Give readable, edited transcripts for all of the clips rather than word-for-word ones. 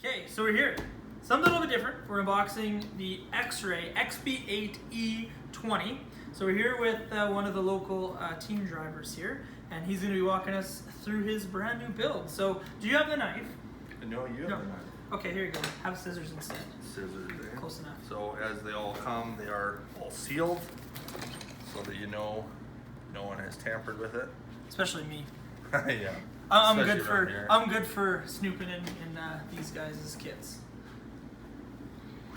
Okay, so we're here. Something a little bit different. We're unboxing the Xray XB8E 20. So we're here with one of the local team drivers here, and he's going to be walking us through his brand new build. So, do you have the knife? No, you have the knife. Okay, here you go. Have scissors instead. Scissors there. Close enough. So as they all come, they are all sealed, so that you know no one has tampered with it. Especially me. Yeah. I'm good for snooping in these guys' kits.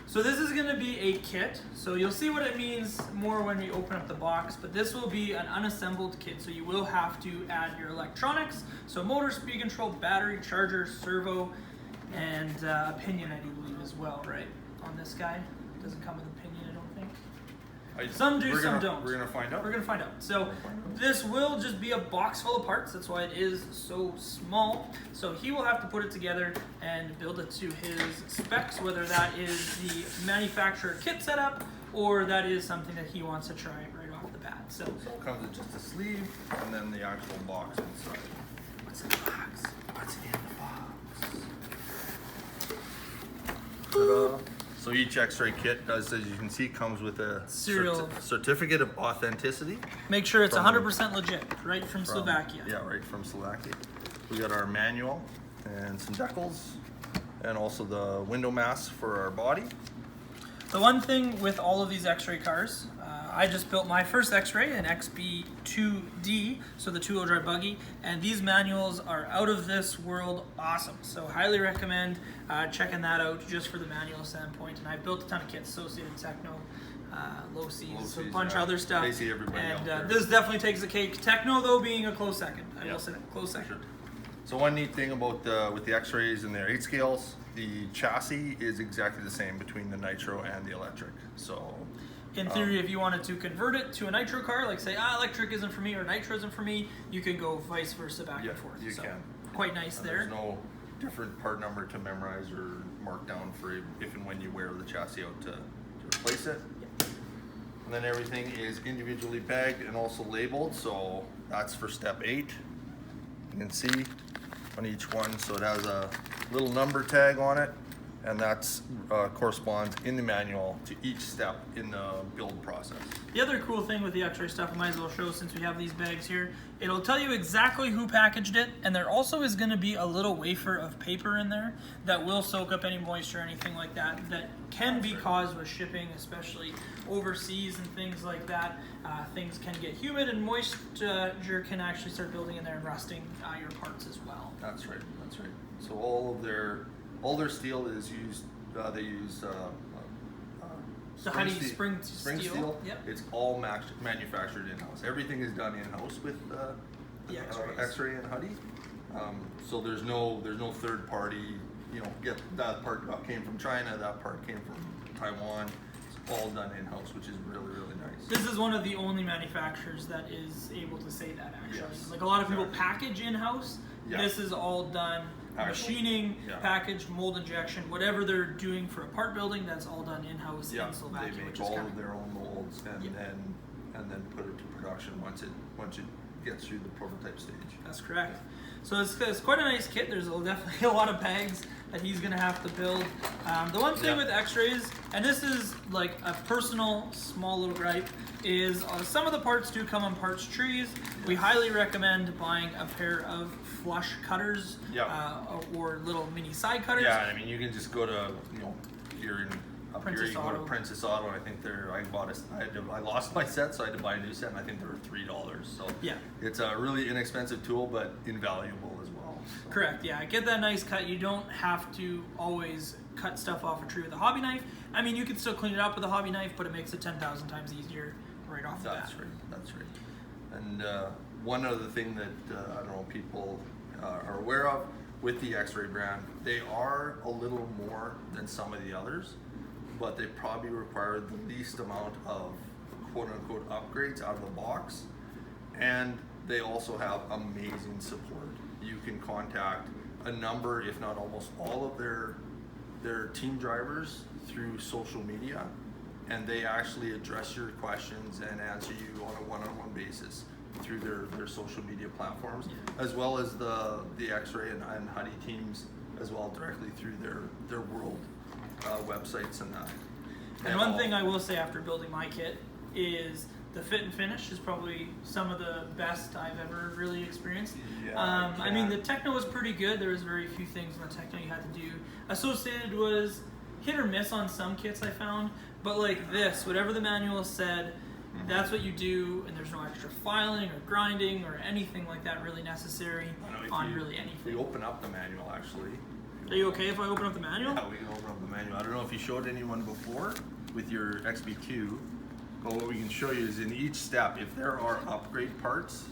So this is going to be a kit, so you'll see what it means more when we open up the box, but this will be an unassembled kit, so you will have to add your electronics, so motor, speed control, battery, charger, servo, and pinion, I do believe as well, right? On this guy. It doesn't come with a pinion, I don't think. Some do, some don't. We're going to find out. We're going to find out. So this will just be a box full of parts. That's why it is so small. So he will have to put it together and build it to his specs, whether that is the manufacturer kit setup or that is something that he wants to try right off the bat. So it comes with just a sleeve and then the actual box inside. What's in the box? What's in the box? Ta-da. So each Xray kit does, as you can see, comes with a certificate of authenticity. Make sure it's 100% legit, right from Slovakia. Yeah, right from Slovakia. We got our manual and some decals, and also the window mask for our body. The one thing with all of these Xray cars, I just built my first Xray, an XB2D, so the two-wheel drive buggy, and these manuals are out of this world awesome. So highly recommend checking that out just for the manual standpoint. And I've built a ton of kits, Associated Techno, Low Seas, a bunch of other stuff. They see everybody and out there. This definitely takes the cake. Techno though being a close second. I will say that, close second. Sure. So one neat thing about with the Xrays and their 8 scales, the chassis is exactly the same between the nitro and the electric. So in theory, if you wanted to convert it to a nitro car, like say, electric isn't for me or nitro isn't for me, you can go vice versa back and forth. You can. Quite nice there. There's no different part number to memorize or mark down for if and when you wear the chassis out to replace it. And then everything is individually bagged and also labeled, so that's for step 8. You can see on each one, so it has a little number tag on it, and that's corresponds in the manual to each step in the build process. The other cool thing with the Xray stuff, I might as well show since we have these bags here, it'll tell you exactly who packaged it, and there also is going to be a little wafer of paper in there that will soak up any moisture or anything like that that can be caused with shipping, especially overseas and things like that. Things can get humid and moisture can actually start building in there and rusting your parts as well. That's right, that's right. So all their steel is used, they use spring steel. Yep. It's all manufactured in-house. Everything is done in-house with the Xray and Hudy. So there's no third party, get that part came from China, that part came from Taiwan. It's all done in-house, which is really, really nice. This is one of the only manufacturers that is able to say that, actually. Yes, like a lot of people package in-house. Yeah. This is all done machining, packaged, mold injection, whatever they're doing for a part building, that's all done in-house in Slovakia. They make all of their own molds and then put it to production once it gets through the prototype stage. That's correct. So it's quite a nice kit. There's definitely a lot of bags that he's going to have to build. The one thing with Xrays, and this is like a personal small little gripe, is some of the parts do come on parts trees. We highly recommend buying a pair of flush cutters or little mini side cutters. Yeah, I mean you can just go to here in Princess Auto. Go to Princess Auto. I think I lost my set, so I had to buy a new set, and I think they were $3. So it's a really inexpensive tool, but invaluable as well. So. Correct. Yeah, get that nice cut. You don't have to always cut stuff off a tree with a hobby knife. I mean, you can still clean it up with a hobby knife, but it makes it 10,000 times easier right off the bat. That's right. That's right. And one other thing that I don't know people are aware of with the Xray brand, they are a little more than some of the others, but they probably require the least amount of quote-unquote upgrades out of the box, and they also have amazing support. You can contact a number, if not almost all of their team drivers through social media, and they actually address your questions and answer you on a one-on-one basis through their social media platforms, as well as the Xray and Hudy teams as well directly through their world websites and that. And one thing I will say after building my kit is the fit and finish is probably some of the best I've ever really experienced. Yeah, I mean, the techno was pretty good. There was very few things in the techno you had to do. Associated was hit or miss on some kits I found, but like this, whatever the manual said, that's what you do, and there's no extra filing or grinding or anything like that really necessary on really anything. We open up the manual actually. Are you okay if I open up the manual? Yeah, we can open up the manual. I don't know if you showed anyone before with your XB2, but what we can show you is in each step, if there are upgrade parts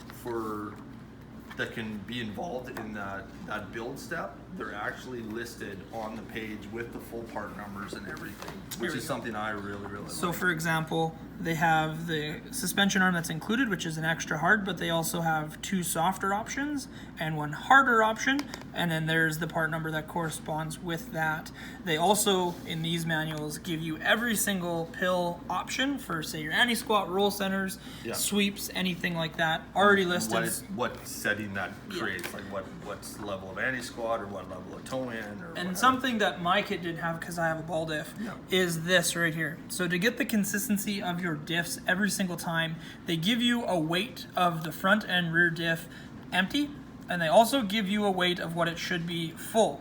that can be involved in that build step, they're actually listed on the page with the full part numbers and everything, which is something I really So like. for example, they have the suspension arm that's included, which is an extra hard, but they also have 2 softer options and 1 harder option, and then there's the part number that corresponds with that. They also, in these manuals, give you every single pill option for, say, your anti-squat, roll centers, sweeps, anything like that, already listed. What setting that creates, like what's the level of anti-squat or what level of toe in, or and whatever. something that my kit didn't have because I have a ball diff is this right here. So to get the consistency of your diffs every single time, they give you a weight of the front and rear diff empty, and they also give you a weight of what it should be full.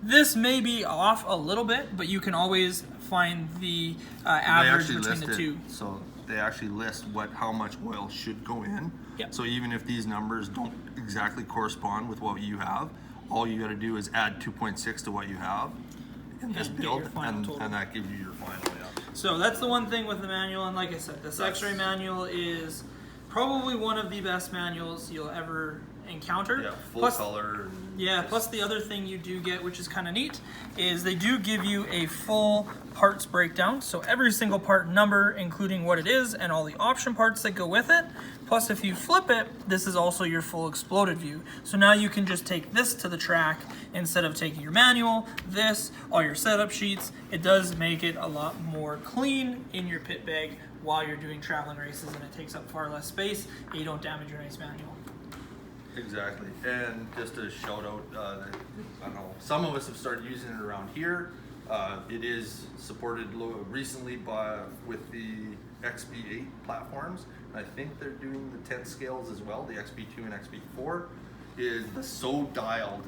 This may be off a little bit, but you can always find the average between the two. So they actually list how much oil should go in. Yep. So even if these numbers don't exactly correspond with what you have, all you got to do is add 2.6 to what you have in this And get build, your final and that gives you your final. So that's the one thing with the manual, and like I said, this Xray manual is probably one of the best manuals you'll ever encounter. Yeah, full plus, color. Plus the other thing you do get, which is kind of neat, is they do give you a full parts breakdown. So every single part number, including what it is and all the option parts that go with it. Plus, if you flip it, this is also your full exploded view. So now you can just take this to the track instead of taking your manual, all your setup sheets. It does make it a lot more clean in your pit bag while you're doing traveling races, and it takes up far less space, and you don't damage your nice manual. Exactly, and just a shout out, I don't know, some of us have started using it around here. It is supported recently with the XB8 platforms. I think they're doing the 10 scales as well. The XB2 and XB4 is the So Dialed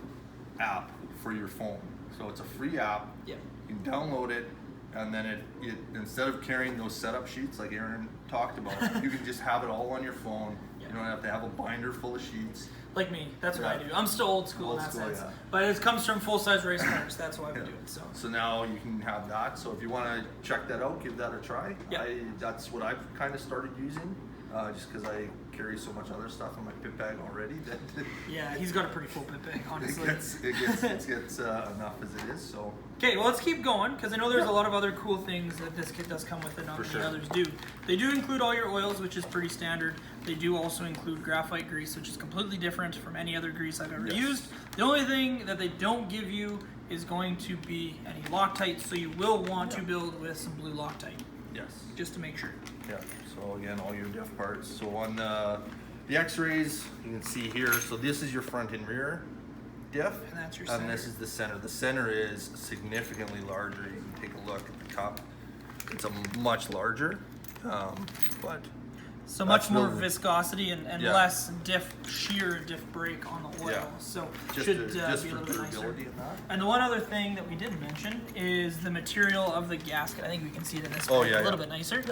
app for your phone. So it's a free app. Yep. You can download it, and then it instead of carrying those setup sheets like Aaron talked about, you can just have it all on your phone. You don't have to have a binder full of sheets. Like me, that's what I do. I'm still old school in that sense. Yeah. But it comes from full-size race cars, that's why we do it. So now you can have that. So if you want to check that out, give that a try. That's what I've kind of started using, just because I carry so much other stuff in my pit bag already. Yeah, he's got a pretty full pit bag, honestly. It gets enough as it is. So. Okay, well let's keep going, because I know there's a lot of other cool things that this kit does come with that not many others do. They do include all your oils, which is pretty standard. They do also include graphite grease, which is completely different from any other grease I've ever used. The only thing that they don't give you is going to be any Loctite, so you will want to build with some blue Loctite. Yes. Just to make sure. Yeah, so again, all your diff parts. So on the X-rays, you can see here, so this is your front and rear diff. And that's your center. And this is the center. The center is significantly larger. You can take a look at the cup. It's a much larger, but so much more viscosity and less shear diff break on the oil. Yeah. So just should be a for little bit nicer. durability in that. And the one other thing that we didn't mention is the material of the gasket. I think we can see it in this a little bit nicer.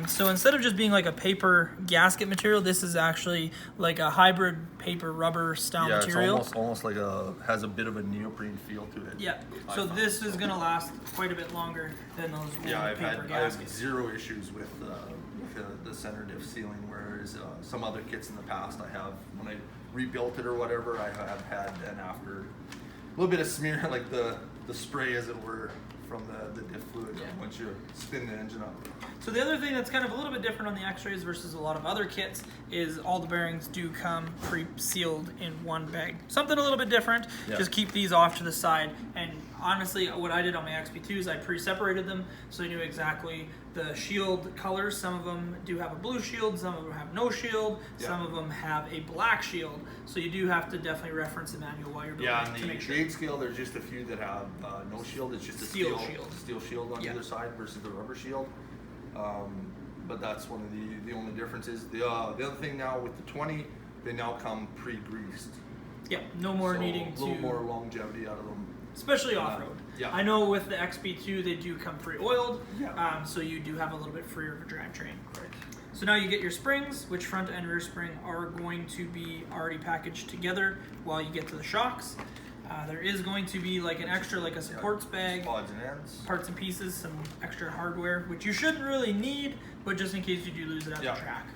So instead of just being like a paper gasket material, this is actually like a hybrid paper rubber style material. It's almost like has a bit of a neoprene feel to it. Yeah. So this is going to last quite a bit longer than those old paper gaskets. I have zero issues with the center diff sealing, whereas some other kits in the past when I rebuilt it or whatever, I have had an after a little bit of smear, like the spray as it were from the diff fluid once you spin the engine up. So the other thing that's kind of a little bit different on the X-Rays versus a lot of other kits is all the bearings do come pre-sealed in one bag. Something a little bit different. Yeah. Just keep these off to the side. And honestly, what I did on my XB2s, I pre-separated them so I knew exactly the shield colors. Some of them do have a blue shield, some of them have no shield, some of them have a black shield. So you do have to definitely reference the manual while you're building and to make sure. the 8 scale, there's just a few that have no shield. It's just a Steel steel shield on either side versus the rubber shield. But that's one of the only differences. The other thing now with the 20, they now come pre-greased. Yeah, no more So needing a little to, more longevity out of them. especially off-road. Yeah. I know with the XB2 they do come pre-oiled, Yeah. so you do have a little bit freer of a drivetrain. Right. So now you get your springs, which front and rear spring are going to be already packaged together while you get to the shocks. There is going to be like an extra, like a supports bag, Odds and ends. parts and pieces, some extra hardware, which you shouldn't really need, but just in case you do lose it at the track.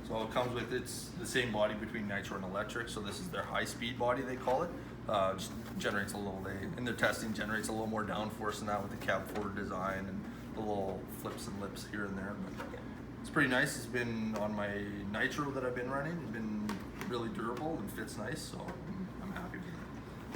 So it comes with, it's the same body between nitro and electric. So this is their high-speed body, they call it. Just generates a little, in their testing, generates a little more downforce than that with the cab forward design and the little flips and lips here and there. But it's pretty nice. It's been on my nitro that I've been running. It's been really durable and fits nice, so I'm happy with it.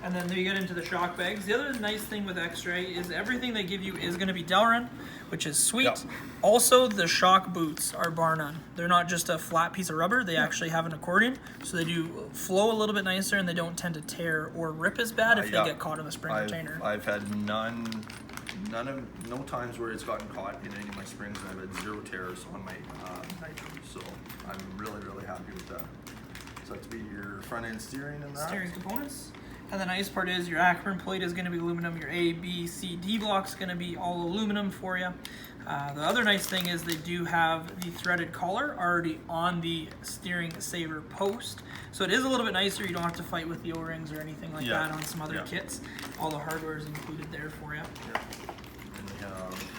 And then you get into the shock bags. The other nice thing with Xray is everything they give you is going to be Delrin, which is sweet. Yep. Also, the shock boots are bar none. They're not just a flat piece of rubber. They actually have an accordion, so they do flow a little bit nicer, and they don't tend to tear or rip as bad if they get caught in the spring retainer. I've had no times where it's gotten caught in any of my springs, and I've had 0 tears on my nitro, so I'm really, really happy with that. So that's be your front end steering and that. Steering components. And the nice part is your Ackerman plate is going to be aluminum. Your A, B, C, D block is going to be all aluminum for you. The other nice thing is they do have the threaded collar already on the steering saver post. So it is a little bit nicer. You don't have to fight with the O-rings or anything like that on some other kits. All the hardware is included there for you. Yeah. And we have,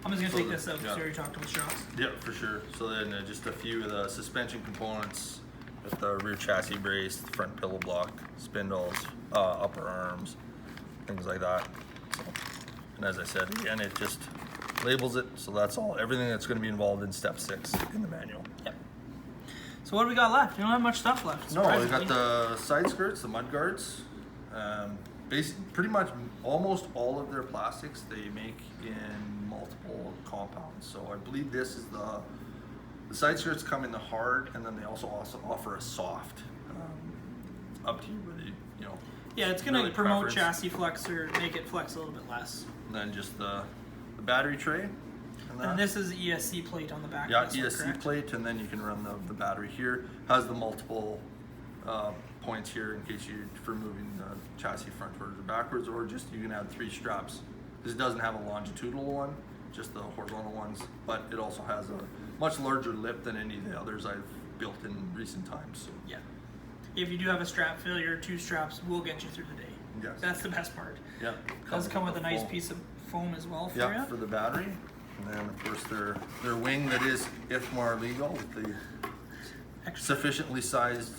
I'm just going to take this out because we already talked about shocks. yeah, for sure. So then just a few of the suspension components with the rear chassis brace, front pillow block, spindles, upper arms, things like that. So, and as I said, again, it just labels it. So that's all, everything that's going to be involved in step 6 in the manual. Yep. So what do we got left? We don't have much stuff left. No, we got the side skirts, the mud guards. Pretty much almost all of their plastics they make in multiple compounds. So I believe this is the side skirts come in the hard, and then they also offer a soft. It's up to you whether you know. Yeah, it's going to promote preference. chassis flex or make it flex a little bit less. And then just the battery tray. And this is ESC plate on the back. Yeah, of this one, ESC correct? plate, and then you can run the battery here. Has the multiple points here in case for moving the chassis frontwards or backwards, or just you can add 3 straps. This doesn't have a longitudinal one, just the horizontal ones, but it also has a much larger lip than any of the others I've built in recent times. So. Yeah. If you do have a strap failure, 2 straps will get you through the day. Yes. That's the best part. Yeah. Does come with a nice foam. piece of foam as well for Yeah, you. for the battery. And then of course their wing that is IFMAR legal with the sufficiently sized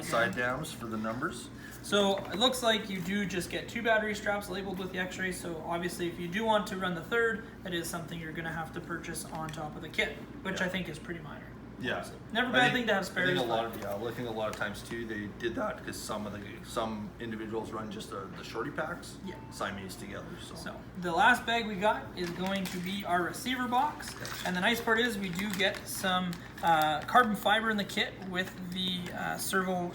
side dams for the numbers. So it looks like you do just get 2 battery straps labeled with the Xray. So obviously if you do want to run the 3rd, that is something you're going to have to purchase on top of the kit, which I think is pretty minor. Yeah. Never a bad thing to have spares. I think a lot of times too they did that because some individuals run just the shorty packs. Yeah. Siamese together. So the last bag we got is going to be our receiver box, and the nice part is we do get some carbon fiber in the kit with the servo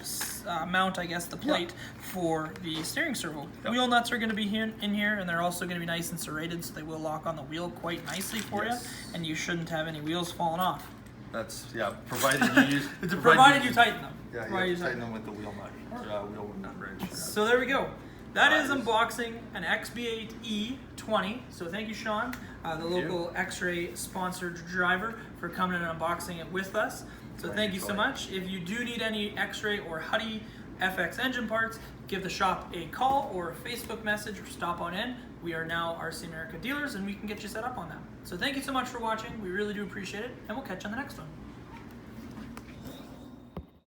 mount, I guess, the plate for the steering servo. Wheel nuts are going to be in here, and they're also going to be nice and serrated, so they will lock on the wheel quite nicely for you, and you shouldn't have any wheels falling off. That's provided you use. Provided you tighten them. Yeah, you tighten them with the wheel nut or wheel nut wrench. So there we go. That is unboxing an XB8E 20. So thank you, Sean, the local Xray sponsored driver, for coming and unboxing it with us. So thank you so much. If you do need any Xray or Hudy FX engine parts, give the shop a call or a Facebook message or stop on in. We are now RCAmerica dealers, and we can get you set up on that. So thank you so much for watching. We really do appreciate it, and we'll catch you on the next one.